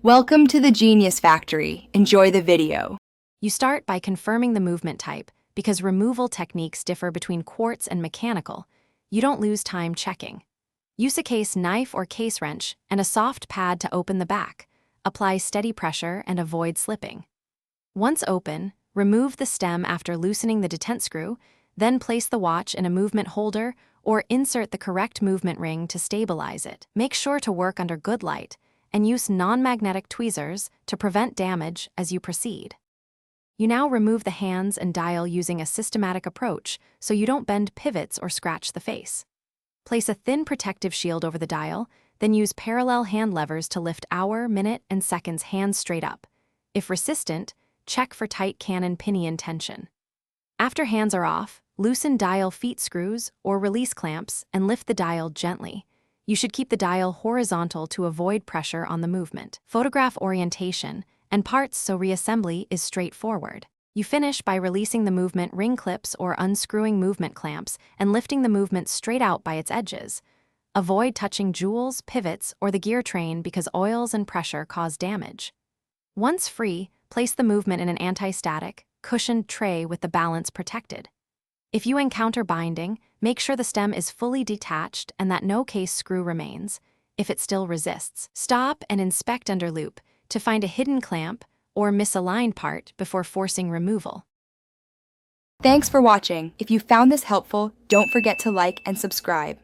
Welcome to the Genius Factory. Enjoy the video. You start by confirming the movement type, because removal techniques differ between quartz and mechanical. You don't lose time checking. Use a case knife or case wrench and a soft pad to open the back. Apply steady pressure and avoid slipping. Once open, remove the stem after loosening the detent screw, then place the watch in a movement holder or insert the correct movement ring to stabilize it. Make sure to work under good light and use non-magnetic tweezers to prevent damage as you proceed. You now remove the hands and dial using a systematic approach so you don't bend pivots or scratch the face. Place a thin protective shield over the dial, then use parallel hand levers to lift hour, minute, and seconds hands straight up. If resistant, check for tight cannon pinion tension. After hands are off, loosen dial feet screws or release clamps and lift the dial gently. You should keep the dial horizontal to avoid pressure on the movement. Photograph orientation and parts so reassembly is straightforward. You finish by releasing the movement ring clips or unscrewing movement clamps and lifting the movement straight out by its edges. Avoid touching jewels, pivots, or the gear train because oils and pressure cause damage. Once free, place the movement in an anti-static, cushioned tray with the balance protected. If you encounter binding, make sure the stem is fully detached and that no case screw remains. If it still resists, stop and inspect under loop to find a hidden clamp or misaligned part before forcing removal. Thanks for watching. If you found this helpful, don't forget to like and subscribe.